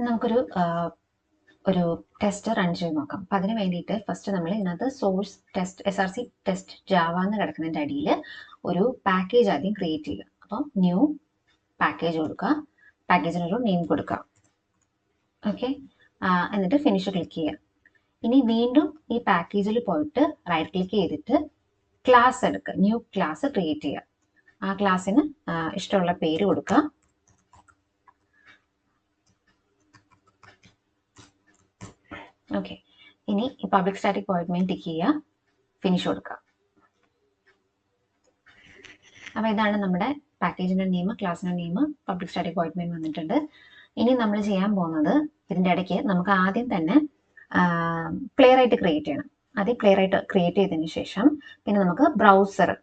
നമുക്കൊരു ഒരു test run ചെയ്ത് നോക്കാം. അപ്പം അതിന് വേണ്ടിയിട്ട് ഫസ്റ്റ് നമ്മൾ ഇതിനകത്ത് source test SRC test Java എന്ന് കിടക്കുന്നതിൻ്റെ അടിയിൽ ഒരു പാക്കേജ് ആദ്യം ക്രിയേറ്റ് ചെയ്യുക. അപ്പം ന്യൂ പാക്കേജ് കൊടുക്കുക, പാക്കേജിനൊരു നെയിം കൊടുക്കുക. ഓക്കെ, എന്നിട്ട് ഫിനിഷ് ക്ലിക്ക് ചെയ്യുക. ഇനി വീണ്ടും ഈ പാക്കേജിൽ പോയിട്ട് റൈറ്റ് ക്ലിക്ക് ചെയ്തിട്ട് ക്ലാസ് എടുക്കുക, ന്യൂ ക്ലാസ് ക്രിയേറ്റ് ചെയ്യുക. ആ ക്ലാസ്സിന് ഇഷ്ടമുള്ള പേര് കൊടുക്കുക. ഓക്കെ, ഇനി ഈ public static void main tick ചെയ്യുക, ഫിനിഷ് കൊടുക്കുക. അപ്പോൾ ഇതാണ് നമ്മുടെ പാക്കേജിൻ്റെ നെയിം, ക്ലാസ്സിൻ്റെ name, public static void main വന്നിട്ടുണ്ട്. ഇനി നമ്മൾ ചെയ്യാൻ പോകുന്നത് ഇതിൻ്റെ ഇടയ്ക്ക് നമുക്ക് ആദ്യം തന്നെ പ്ലേ റൈറ്റ് ക്രിയേറ്റ് ചെയ്യണം. ആദ്യം പ്ലേ റൈറ്റ് ക്രിയേറ്റ് ചെയ്തതിന് ശേഷം പിന്നെ നമുക്ക്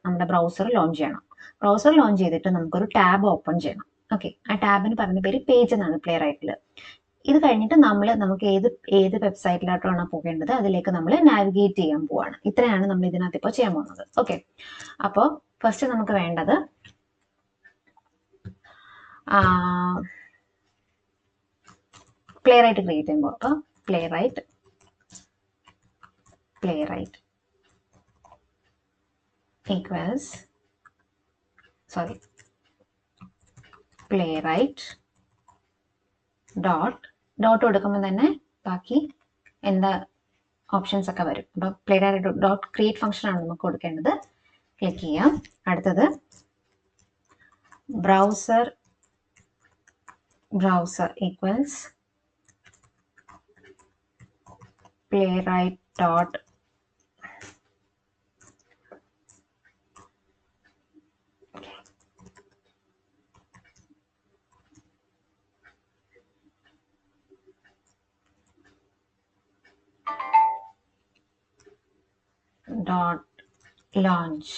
നമ്മുടെ ബ്രൗസർ ലോഞ്ച് ചെയ്യണം. ബ്രൗസർ ലോഞ്ച് ചെയ്തിട്ട് നമുക്കൊരു ടാബ് ഓപ്പൺ ചെയ്യണം. ഓക്കെ, ആ ടാബിന് പറയുന്ന പേര് പേജ് എന്നാണ് പ്ലേ റൈറ്റിൽ. ഇത് കഴിഞ്ഞിട്ട് നമുക്ക് ഏത് വെബ്സൈറ്റിലോട്ടാണ് പോകേണ്ടത് അതിലേക്ക് നമ്മൾ നാവിഗേറ്റ് ചെയ്യാൻ പോവാണ്. ഇത്രയാണ് നമ്മൾ ഇതിനകത്ത് ഇപ്പോൾ ചെയ്യാൻ പോകുന്നത്. ഓക്കെ, അപ്പോൾ ഫസ്റ്റ് നമുക്ക് വേണ്ടത് പ്ലേ റൈറ്റ് ക്രിയേറ്റ് ചെയ്യുമ്പോൾ, അപ്പോൾ playwright equals playwright dot കൊടുക്കുമ്പോൾ തന്നെ ബാക്കി എന്താ ഓപ്ഷൻസ് ഒക്കെ വരും. അപ്പോൾ പ്ലേറൈറ്റ് ഡോട്ട് ക്രിയേറ്റ് ഫംഗ്ഷൻ ആണ് നമുക്ക് കൊടുക്കേണ്ടത്. ക്ലിക്ക് ചെയ്യാം. അടുത്തത് browser equals playwright dot launch.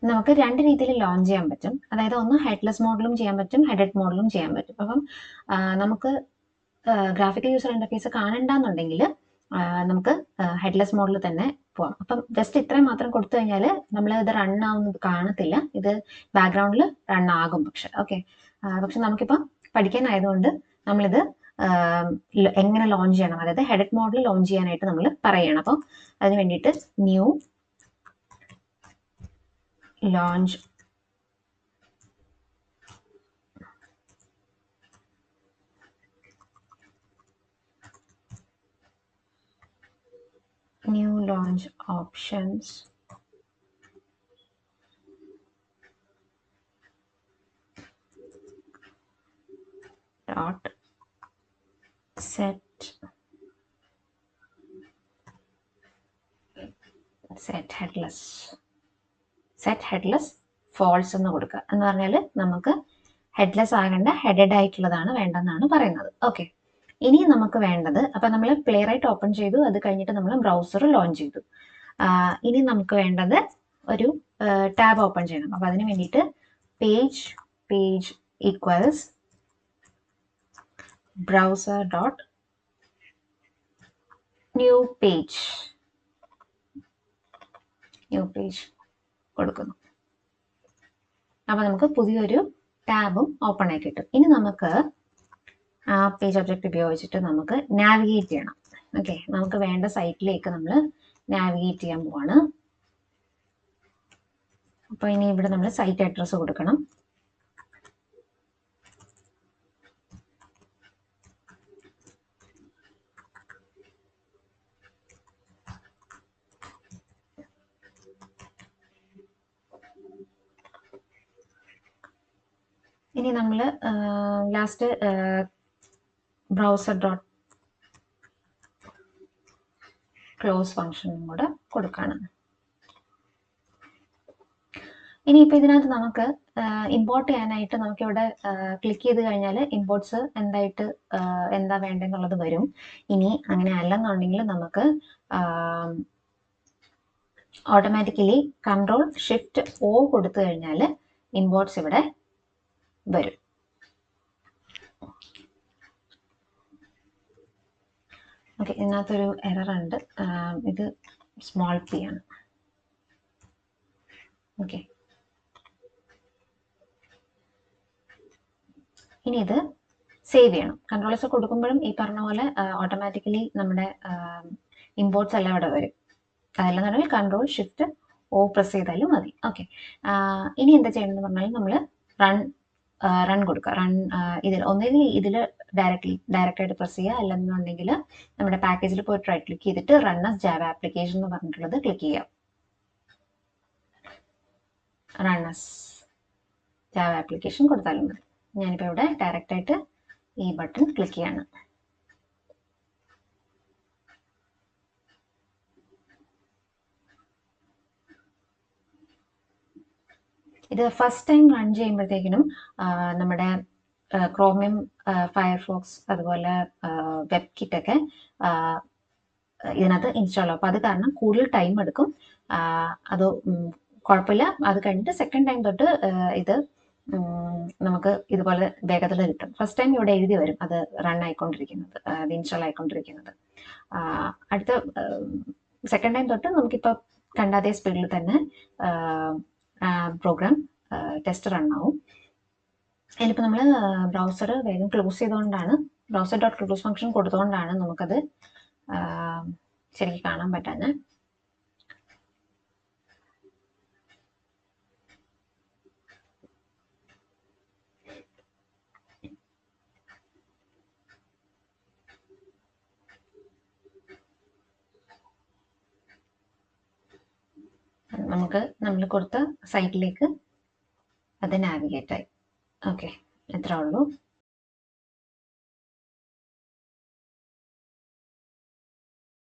നമുക്ക് രണ്ട് രീതിയിൽ ലോഞ്ച് ചെയ്യാൻ പറ്റും. അതായത് ഒന്ന് ഹെഡ്ലെസ് മോഡിലും ചെയ്യാൻ പറ്റും, ഹെഡഡ് മോഡിലും ചെയ്യാൻ പറ്റും. അപ്പം നമുക്ക് ഗ്രാഫിക്കൽ യൂസർ ഇന്റർഫേസ് കാണണ്ടെന്നുണ്ടെങ്കിൽ നമുക്ക് ഹെഡ്ലെസ് മോഡിൽ തന്നെ പോവാം. അപ്പം ജസ്റ്റ് ഇത്രയും മാത്രം കൊടുത്തു കഴിഞ്ഞാൽ നമ്മൾ ഇത് റൺ ആവുന്നത് കാണത്തില്ല. ഇത് ബാക്ക്ഗ്രൗണ്ടിൽ റൺ ആകും. പക്ഷെ നമുക്കിപ്പം പഠിക്കാനായതുകൊണ്ട് നമ്മളിത് എങ്ങനെ ലോഞ്ച് ചെയ്യണം, അതായത് ഹെഡഡ് മോഡിൽ ലോഞ്ച് ചെയ്യാനായിട്ട് നമ്മൾ പറയണം. അപ്പം അതിന് വേണ്ടിയിട്ട് new launch options dot set headless false എന്ന് കൊടുക്കുക. എന്ന് പറഞ്ഞാൽ നമുക്ക് ഹെഡ്ലെസ് ആകേണ്ട ഹെഡഡ് ആയിട്ടുള്ളതാണ് വേണ്ടെന്നാണ് പറയുന്നത്. ഓക്കെ, ഇനി നമുക്ക് വേണ്ടത്, അപ്പം നമ്മൾ പ്ലേ റൈറ്റ് ഓപ്പൺ ചെയ്തു, അത് കഴിഞ്ഞിട്ട് നമ്മൾ ബ്രൗസർ ലോഞ്ച് ചെയ്തു. ഇനി നമുക്ക് വേണ്ടത് ഒരു ടാബ് ഓപ്പൺ ചെയ്യണം. അപ്പം അതിന് വേണ്ടിയിട്ട് page equals browser dot new page കൊടുക്കുന്നു. അപ്പം നമുക്ക് പുതിയൊരു ടാബും ഓപ്പൺ ആയി കിട്ടും. ഇനി നമുക്ക് ആ പേജ് ഒബ്ജക്റ്റ് ഉപയോഗിച്ചിട്ട് നമുക്ക് നാവിഗേറ്റ് ചെയ്യണം. ഓക്കെ, നമുക്ക് വേണ്ട സൈറ്റിലേക്ക് നമ്മൾ നാവിഗേറ്റ് ചെയ്യാൻ പോവാണ്. അപ്പോൾ ഇനി ഇവിടെ നമ്മൾ സൈറ്റ് അഡ്രസ്സ് കൊടുക്കണം. ഇനി നമ്മൾ ലാസ്റ്റ് ബ്രൗസർ ഡോട്ട് ക്ലോസ് ഫംഗ്ഷനും കൂടെ കൊടുക്കണം. ഇനിയിപ്പോൾ ഇതിനകത്ത് നമുക്ക് ഇമ്പോർട്ട് ചെയ്യാനായിട്ട് നമുക്കിവിടെ ക്ലിക്ക് ചെയ്ത് കഴിഞ്ഞാൽ ഇമ്പോർട്ട്സ് എന്താ വേണ്ടെന്നുള്ളത് വരും. ഇനി അങ്ങനെ അല്ലെന്നുണ്ടെങ്കിൽ നമുക്ക് ഓട്ടോമാറ്റിക്കലി Ctrl+Shift+O കൊടുത്തു കഴിഞ്ഞാൽ ഇമ്പോർട്ട്സ് ഇവിടെ വരും. ഓക്കെ, ഇതിനകത്തൊരു എറർ ഉണ്ട്. ഇത് സ്മോൾ p ആണ്. ഓക്കെ, ഇനി ഇത് സേവ് ചെയ്യണം. കൺട്രോൾസ് കൊടുക്കുമ്പോഴും ഈ പറഞ്ഞ പോലെ ഓട്ടോമാറ്റിക്കലി നമ്മുടെ ഇമ്പോർട്ട്സ് എല്ലാം ഇവിടെ വരും. അതല്ലെന്നുണ്ടെങ്കിൽ കൺട്രോൾ ഷിഫ്റ്റ് ഓ പ്രസ് ചെയ്താലും മതി. ഓക്കെ, ഇനി എന്താ ചെയ്യണമെന്ന് പറഞ്ഞാൽ നമ്മൾ റൺ കൊടുക്കുക. ഇതിൽ ഒന്നുകിൽ ഇതിൽ ഡയറക്റ്റ് ആയിട്ട് പ്രസ് ചെയ്യുക, അല്ലെന്നുണ്ടെങ്കിൽ നമ്മുടെ പാക്കേജിൽ പോയിട്ട് റൈറ്റ് ക്ലിക്ക് ചെയ്തിട്ട് റൺ ആസ് ജാവ ആപ്ലിക്കേഷൻ എന്ന് പറഞ്ഞിട്ടുള്ളത് ക്ലിക്ക് ചെയ്യുക. റൺ ആസ് ജാവ ആപ്ലിക്കേഷൻ കൊടുത്താലും മതി. ഞാനിപ്പോൾ ഇവിടെ ഡയറക്റ്റ് ആയിട്ട് ഈ ബട്ടൺ ക്ലിക്ക് ചെയ്യാണ്. ഇത് ഫസ്റ്റ് ടൈം റൺ ചെയ്യുമ്പോഴത്തേക്കിനും നമ്മുടെ ക്രോമിയം, ഫയർഫോക്സ്, അതുപോലെ വെബ് കിറ്റ് ഒക്കെ ഇതിനകത്ത് ഇൻസ്റ്റാൾ ആവും. അപ്പോൾ അത് കാരണം കൂടുതൽ ടൈം എടുക്കും. അത് കുഴപ്പമില്ല. അത് കഴിഞ്ഞിട്ട് സെക്കൻഡ് ടൈം തൊട്ട് ഇത് നമുക്ക് ഇതുപോലെ വേഗത്തിൽ കിട്ടും. ഫസ്റ്റ് ടൈം ഇവിടെ എഴുതി വരും അത് റൺ ആയിക്കൊണ്ടിരിക്കുന്നത്, അത് ഇൻസ്റ്റാൾ ആയിക്കൊണ്ടിരിക്കുന്നത്. അടുത്ത സെക്കൻഡ് ടൈം തൊട്ട് നമുക്കിപ്പോൾ കണ്ട അതേ സ്പീഡിൽ തന്നെ പ്രോഗ്രാം ടെസ്റ്റ് റൺ ആവും. അതിലിപ്പോൾ നമ്മൾ ബ്രൗസർ വേഗം ക്ലോസ് ചെയ്തുകൊണ്ടാണ്, ബ്രൗസർ ഡോട്ട് ക്ലോസ് ഫംഗ്ഷൻ കൊടുത്തുകൊണ്ടാണ് നമുക്കത് ശരിക്കും കാണാൻ പറ്റാഞ്ഞ. നമ്മൾ കൊടുത്ത സൈറ്റിലേക്ക് അത് നാവിഗേറ്റ് ആയി. ഓക്കെ, എത്ര ഉള്ളൂ.